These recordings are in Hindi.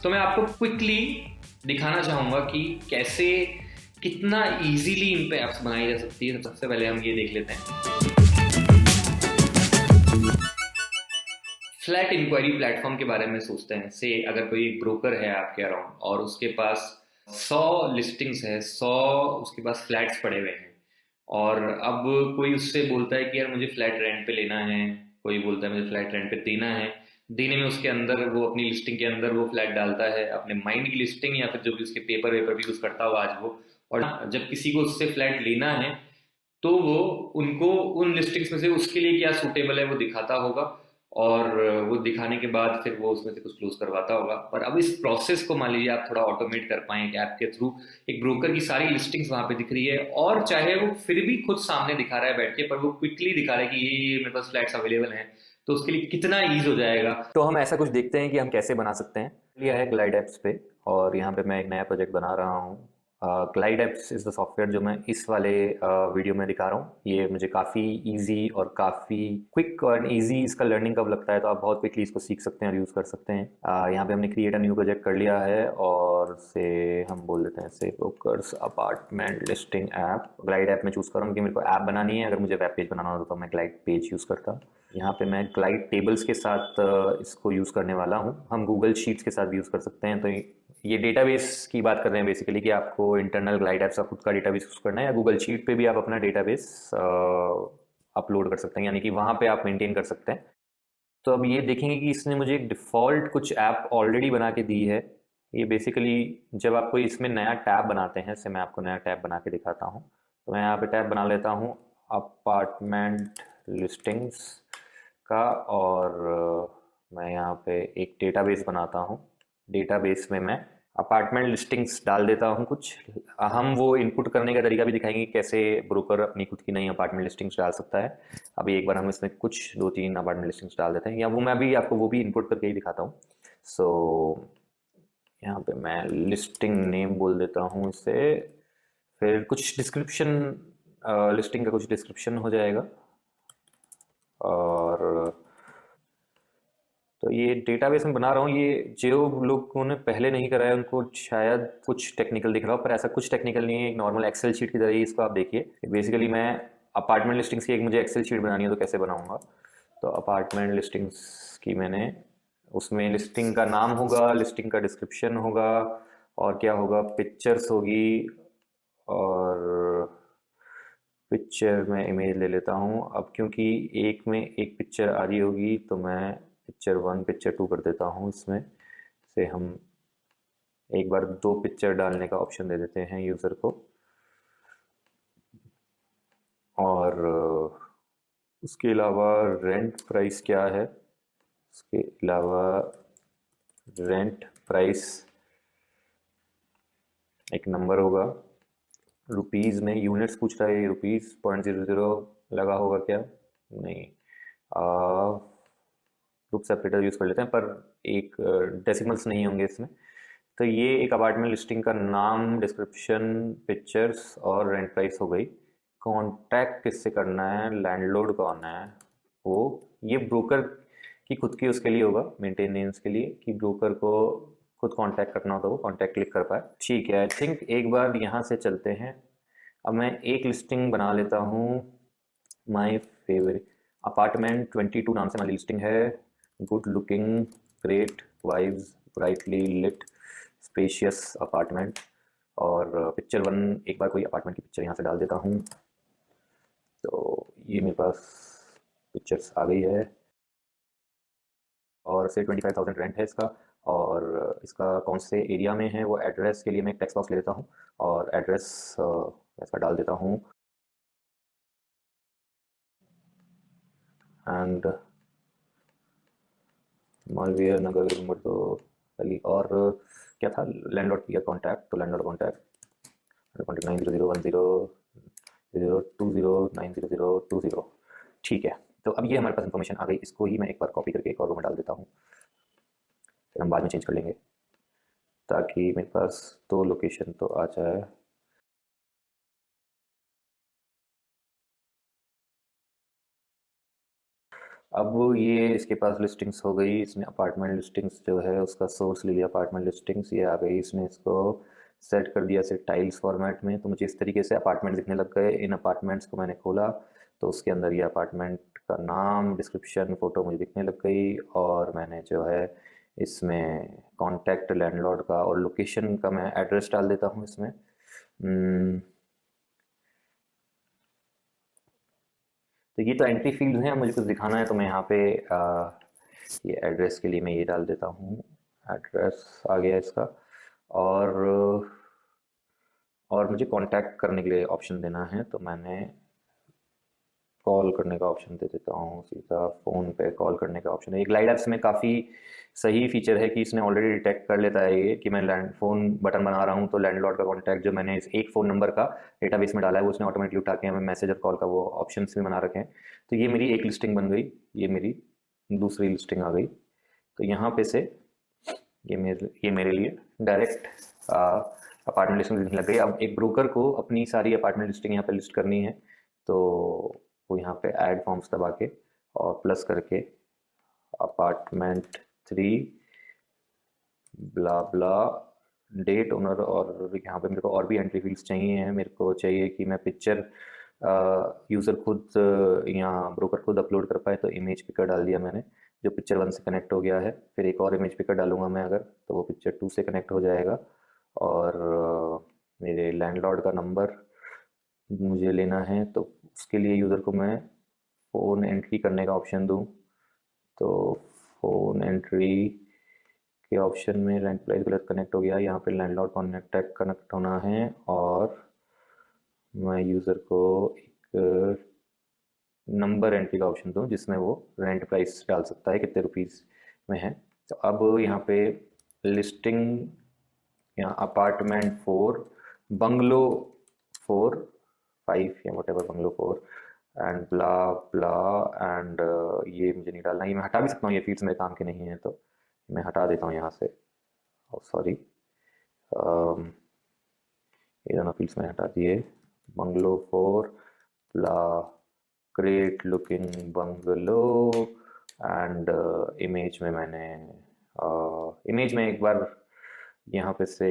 तो मैं आपको क्विकली दिखाना चाहूँगा कि कैसे कितना इजीली इन पे ऐप्स बनाई जा सकती है। सबसे पहले हम ये देख लेते हैं। फ्लैट इंक्वायरी प्लेटफॉर्म के बारे में सोचते हैं। से अगर कोई एक ब्रोकर है आपके अराउंड और उसके पास 100 लिस्टिंग्स है, 100 उसके पास फ्लैट्स पड़े हुए हैं, और अब कोई उससे बोलता है कि यार मुझे फ्लैट रेंट पे लेना है, कोई बोलता है मुझे फ्लैट रेंट पे देना है। देने में उसके अंदर वो अपनी लिस्टिंग के अंदर वो फ्लैट डालता है, अपने माइंड की लिस्टिंग या फिर जो भी उसके पेपर वेपर भी यूज़ करता होगा आज वो। और जब किसी को उससे फ्लैट लेना है तो वो उनको उन लिस्टिंग्स में से उसके लिए क्या सूटेबल है वो दिखाता होगा, और वो दिखाने के बाद फिर वो उसमें से कुछ क्लोज करवाता होगा। पर अब इस प्रोसेस को मान लीजिए आप थोड़ा ऑटोमेट कर पाएं एक ऐप के थ्रू। एक ब्रोकर की सारी लिस्टिंग्स वहां पे दिख रही है, और चाहे वो फिर भी खुद सामने दिखा रहा है बैठ के, पर वो क्विकली दिखा रहा है कि ये मेरे पास फ्लैट्स अवेलेबल हैं, तो उसके लिए कितना ईज हो जाएगा। तो हम ऐसा कुछ देखते हैं कि हम कैसे बना सकते हैं। लिया है ग्लाइड एप्स पे, और यहाँ पे मैं एक नया प्रोजेक्ट बना रहा हूँ। Glide apps is the software जो मैं इस वाले वीडियो में दिखा रहा हूँ। ये मुझे काफ़ी इजी और काफ़ी क्विक और इजी इसका लर्निंग कब लगता है, तो आप बहुत क्विकली इसको सीख सकते हैं और यूज़ कर सकते हैं। यहाँ पे हमने क्रिएट अ न्यू प्रोजेक्ट कर लिया है, और से हम बोल देते हैं से brokers apartment listing app. Glide app में चूज़ करूँ कि मेरे को ऐप बनानी है। अगर मुझे वेब पेज बनाना होता तो मैं ग्लाइड पेज यूज़ करता। यहाँ पे मैं ग्लाइड टेबल्स के साथ इसको यूज़ करने वाला हूँ। हम गूगल शीट्स के साथ भी यूज़ कर सकते हैं। तो ये डेटाबेस की बात कर रहे हैं बेसिकली, कि आपको इंटरनल ग्लाइड ऐप्स का खुद का डेटाबेस यूज़ करना है, या गूगल शीट पे भी आप अपना डेटाबेस अपलोड कर सकते हैं, यानी कि वहाँ पे आप मेंटेन कर सकते हैं। तो अब ये देखेंगे कि इसने मुझे एक डिफ़ॉल्ट कुछ ऐप ऑलरेडी बना के दी है। ये बेसिकली जब आप कोई इसमें नया टैब बनाते हैं, जैसे मैं आपको नया टैब बना के दिखाता हूँ। तो मैं यहाँ पे टैब बना लेता हूँ अपार्टमेंट लिस्टिंग्स का, और मैं यहाँ पे एक डेटाबेस बनाता हूँ। डेटाबेस में मैं अपार्टमेंट लिस्टिंग्स डाल देता हूँ कुछ। हम वो इनपुट करने का तरीका भी दिखाएंगे कि कैसे ब्रोकर अपनी खुद की नई अपार्टमेंट लिस्टिंग्स डाल सकता है। अभी एक बार हम इसमें कुछ 2-3 अपार्टमेंट लिस्टिंग्स डाल देते हैं, या वो मैं भी आपको वो भी इनपुट करके ही दिखाता हूँ। सो यहाँ पे मैं लिस्टिंग नेम बोल देता हूँ इसे, फिर कुछ डिस्क्रिप्शन, लिस्टिंग का कुछ डिस्क्रिप्शन हो जाएगा। और तो ये डेटाबेस में बना रहा हूँ। ये जो लोगों ने पहले नहीं करा है उनको शायद कुछ टेक्निकल दिख रहा हो, पर ऐसा कुछ टेक्निकल नहीं है। एक नॉर्मल एक्सेल शीट की तरह ही इसको आप देखिए। बेसिकली मैं अपार्टमेंट लिस्टिंग्स की एक मुझे एक्सेल शीट बनानी है, तो कैसे बनाऊंगा। तो अपार्टमेंट लिस्टिंग्स की मैंने, उसमें लिस्टिंग का नाम होगा, लिस्टिंग का डिस्क्रिप्शन होगा, और क्या होगा, पिक्चर्स होगी। और पिक्चर में इमेज ले लेता हूँ। अब क्योंकि एक में एक पिक्चर आ रही होगी, तो मैं पिक्चर 1 पिक्चर 2 कर देता हूँ। इसमें से हम एक बार 2 पिक्चर डालने का ऑप्शन दे देते हैं यूज़र को। और उसके अलावा रेंट प्राइस क्या है, उसके अलावा रेंट प्राइस एक नंबर होगा। रुपीज़ में यूनिट्स पूछ रहा है, रुपीज़ 0.00 लगा होगा क्या, नहीं। ग्रुप सेपरेटर यूज़ कर लेते हैं, पर एक डेसिमल्स नहीं होंगे इसमें। तो ये एक अपार्टमेंट लिस्टिंग का नाम, डिस्क्रिप्शन, पिक्चर्स और रेंट प्राइस हो गई। कांटेक्ट किससे करना है, लैंडलॉर्ड कौन है वो, ये ब्रोकर की खुद की उसके लिए होगा, मेंटेनेंस के लिए, कि ब्रोकर को खुद कांटेक्ट करना हो तो वो कांटेक्ट क्लिक कर पाए। ठीक है, आई थिंक एक बार यहाँ से चलते हैं। अब मैं एक लिस्टिंग बना लेता हूँ। माय फेवरेट अपार्टमेंट 22 नाम से हमारी लिस्टिंग है। Good looking, great vibes, brightly lit, spacious apartment. और पिक्चर 1, एक बार कोई अपार्टमेंट की पिक्चर यहाँ से डाल देता हूँ। तो ये मेरे पास पिक्चर्स आ गई है, और से 25,000 रेंट है इसका। और इसका कौन से एरिया में है, वो एड्रेस के लिए मैं एक टेक्स्ट बॉक्स ले लेता हूँ, और एड्रेस इसका डाल देता हूँ। एंड मालवीय नगर नंबर तो पहली, और क्या था, लैंडलॉर्ड किया कॉन्टैक्ट, तो लैंडलॉर्ड कॉन्टैक्ट 9001002090020। ठीक है। तो अब ये हमारे पास इन्फॉर्मेशन आ गई। इसको ही मैं एक बार कॉपी करके एक और रो में डाल देता हूँ, फिर हम बाद में चेंज कर लेंगे, ताकि मेरे पास 2 लोकेशन तो आ जाए। अब ये इसके पास लिस्टिंग्स हो गई, इसने अपार्टमेंट लिस्टिंग्स जो है उसका सोर्स ले लिया, अपार्टमेंट लिस्टिंग्स ये आ गई, इसने इसको सेट कर दिया से टाइल्स फॉर्मेट में, तो मुझे इस तरीके से अपार्टमेंट दिखने लग गए। इन अपार्टमेंट्स को मैंने खोला तो उसके अंदर ये अपार्टमेंट का नाम, डिस्क्रिप्शन, फ़ोटो मुझे दिखने लग गई, और मैंने जो है इसमें कॉन्टैक्ट लैंडलॉर्ड का और लोकेशन का मैं एड्रेस डाल देता हूँ इसमें। तो ये तो एंट्री फील्ड हैं, मुझे कुछ दिखाना है तो मैं यहाँ पे ये एड्रेस के लिए मैं ये डाल देता हूँ, एड्रेस आ गया इसका। और और मुझे कांटेक्ट करने के लिए ऑप्शन देना है, तो मैंने कॉल करने का ऑप्शन दे देता हूँ, सीधा फ़ोन पे कॉल करने का ऑप्शन है। ये ग्लाइड ऐप्स में काफ़ी सही फीचर है कि इसने ऑलरेडी डिटेक्ट कर लेता है ये कि मैं लैंड फ़ोन बटन बना रहा हूँ, तो लैंडलॉर्ड का कॉन्टैक्ट जो मैंने इस एक फ़ोन नंबर का डेटाबेस में डाला है वो उसने ऑटोमेटिकली उठा के हमें मैसेज और कॉल का वो ऑप्शन भी बना रखे हैं। तो ये मेरी एक लिस्टिंग बन गई, ये मेरी दूसरी लिस्टिंग आ गई। तो यहाँ पे से ये मेरे लिए डायरेक्ट अपार्टमेंट लिस्टिंग दिखने लग गई। अब एक ब्रोकर को अपनी सारी अपार्टमेंट लिस्टिंग यहाँ पे लिस्ट करनी है, तो वो यहाँ पे ऐड फॉर्म्स दबा के और प्लस करके अपार्टमेंट 3 ब्ला ब्ला डेट ओनर, और यहाँ पे मेरे को और भी एंट्री फील्ड्स चाहिए हैं। मेरे को चाहिए कि मैं पिक्चर यूज़र खुद या ब्रोकर खुद अपलोड कर पाए, तो इमेज पिकर डाल दिया मैंने जो पिक्चर 1 से कनेक्ट हो गया है। फिर एक और इमेज पिकर डालूंगा मैं अगर, तो वो पिक्चर 2 से कनेक्ट हो जाएगा। और मेरे लैंडलॉर्ड का नंबर मुझे लेना है, तो उसके लिए यूज़र को मैं फ़ोन एंट्री करने का ऑप्शन दूँ, तो फ़ोन एंट्री के ऑप्शन में रेंट प्राइस गलत कनेक्ट हो गया, यहाँ पे लैंडलॉर्ड कनेक्ट होना है, और मैं यूज़र को एक नंबर एंट्री का ऑप्शन दूँ जिसमें वो रेंट प्राइस डाल सकता है कितने रुपीज़ में है। तो अब यहाँ पे लिस्टिंग या अपार्टमेंट 4 बंगलो 4 5 या what ever bungalow 4 and blah blah and ये मुझे नहीं डालना, ये मैं हटा भी सकता हूँ, ये फील्ड्स मेरे काम के नहीं है तो मैं हटा देता हूँ यहाँ से। सॉरी, ये दोनों फील्ड्स मैंने हटा दिए। Bungalow 4 blah great looking bungalow and image में मैंने इमेज में एक बार यहाँ पे से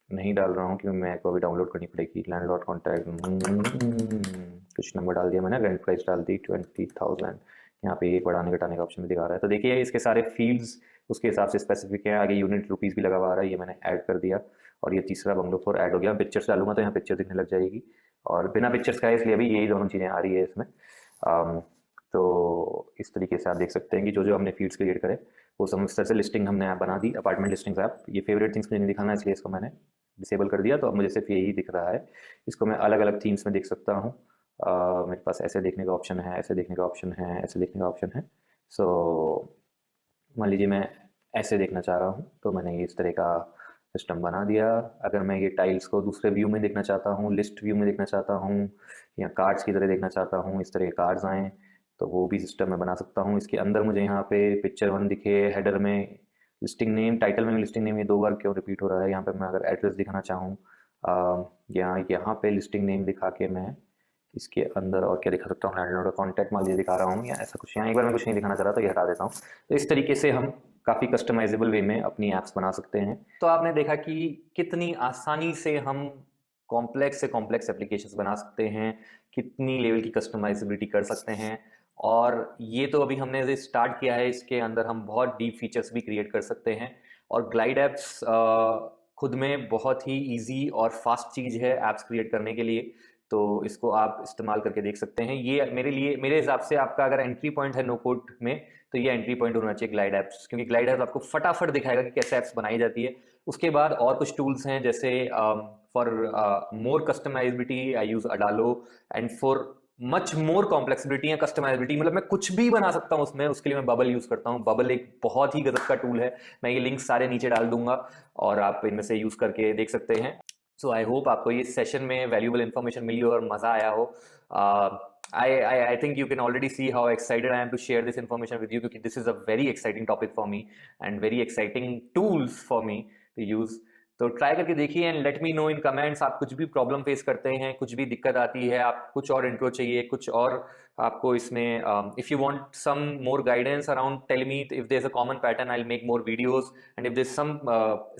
नहीं डाल रहा हूँ क्योंकि मैं को अभी डाउनलोड करनी पड़ेगी। लैंडलॉर्ड कॉन्टैक्ट कुछ नंबर डाल दिया मैंने, रेंट प्राइस डाल दी 20,000। यहाँ पे एक बढ़ाने घटाने का ऑप्शन भी दिखा रहा है, तो देखिए इसके सारे फील्ड्स उसके हिसाब से स्पेसिफिक है। आगे यूनिट रुपीज़ भी लगा हुआ आ रहा है, ये मैंने ऐड कर दिया, और ये तीसरा बंगलो 4 ऐड हो गया। पिक्चर्स डालूंगा तो यहाँ पिक्चर दिखने लग जाएगी, और बिना पिक्चर्स का है इसलिए अभी यही दोनों चीज़ें आ रही है इसमें। तो इस तरीके से आप देख सकते हैं कि जो जो हमने फील्ड्स क्रिएट करे वो सब इस तरह से लिस्टिंग हमने ऐप बना दी, अपार्टमेंट लिस्टिंग्स ऐप। ये फेवरेट थिंग्स मुझे नहीं दिखाना इसलिए इसको मैंने डिसेबल कर दिया, तो अब मुझे सिर्फ यही दिख रहा है। इसको मैं अलग अलग थीम्स में देख सकता हूँ, मेरे पास ऐसे देखने का ऑप्शन है, ऐसे देखने का ऑप्शन है, ऐसे देखने का ऑप्शन है। सो मान लीजिए मैं ऐसे देखना चाह रहा हूँ तो मैंने ये इस तरह का सिस्टम बना दिया। अगर मैं ये टाइल्स को दूसरे व्यू में देखना चाहता हूँ, लिस्ट व्यू में देखना चाहता हूँ, या कार्ड्स की तरह देखना चाहता हूँ, इस तरह के कार्ड्स आएँ, तो वो भी सिस्टम मैं बना सकता हूँ। इसके अंदर मुझे यहाँ पे पिक्चर 1 दिखे, हेडर में लिस्टिंग नेम, टाइटल में लिस्टिंग नेम, ये 2 बार क्यों रिपीट हो रहा है। यहाँ पे मैं अगर एड्रेस दिखाना चाहूँ या यहाँ पे लिस्टिंग नेम दिखा के मैं इसके अंदर और क्या दिखा सकता हूँ, लैंडलॉर्ड का कॉन्टैक्ट मान लीजिए दिखा रहा हूँ, या ऐसा कुछ। यहाँ एक बार मैं कुछ नहीं दिखाना चाह रहा तो ये हटा देता हूँ। तो इस तरीके से हम काफ़ी कस्टमाइजेबल वे में अपनी ऐप्स बना सकते हैं। तो आपने देखा कि कितनी आसानी से हम कॉम्प्लेक्स से कॉम्प्लेक्स एप्लीकेशंस बना सकते हैं, कितनी लेवल की कस्टमाइजेबिलिटी कर सकते हैं। और ये तो अभी हमने स्टार्ट किया है, इसके अंदर हम बहुत डीप फीचर्स भी क्रिएट कर सकते हैं। और ग्लाइड ऐप्स खुद में बहुत ही ईजी और फास्ट चीज़ है ऐप्स क्रिएट करने के लिए, तो इसको आप इस्तेमाल करके देख सकते हैं। ये मेरे हिसाब से आपका अगर एंट्री पॉइंट है नो कोड में, तो ये एंट्री पॉइंट होना चाहिए ग्लाइड ऐप्स, क्योंकि ग्लाइड ऐप्स आपको फटाफट दिखाएगा कि कैसे ऐप्स बनाई जाती है। उसके बाद और कुछ टूल्स हैं जैसे for more customizability I use Adalo, and for much more complexibility या कस्टमाइजेबिलिटी, मतलब मैं कुछ भी बना सकता हूँ उसमें, उसके लिए मैं बबल यूज़ करता हूँ। बबल एक बहुत ही गजब का टूल है, मैं ये लिंक सारे नीचे डाल दूंगा और आप इनमें से यूज़ करके देख सकते हैं। सो आई होप आपको ये सेशन में वैल्यूबल इन्फॉर्मेशन मिली हो और मज़ा आया हो। I think you can already see how excited I am to share this information with you, because this is a very exciting topic for me and very exciting tools for me to use. तो ट्राई करके देखिए and let me know in comments, आप कुछ भी प्रॉब्लम फेस करते हैं, कुछ भी दिक्कत आती है, आप कुछ और इंट्रो चाहिए, कुछ और आपको इसमें if you want some more guidance around, tell me if there is a common pattern, I will make more videos, and if there is some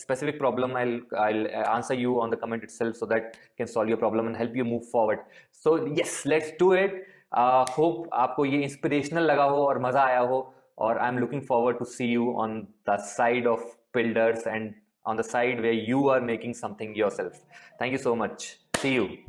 specific problem, I'll answer you on the comment itself so that can solve your problem and help you move forward. So yes, let's do it. Hope आपको ये इंस्पिरेशनल लगा हो और मजा आया हो, और I am looking forward to see you on the side of builders and on the side where you are making something yourself. Thank you so much. See you.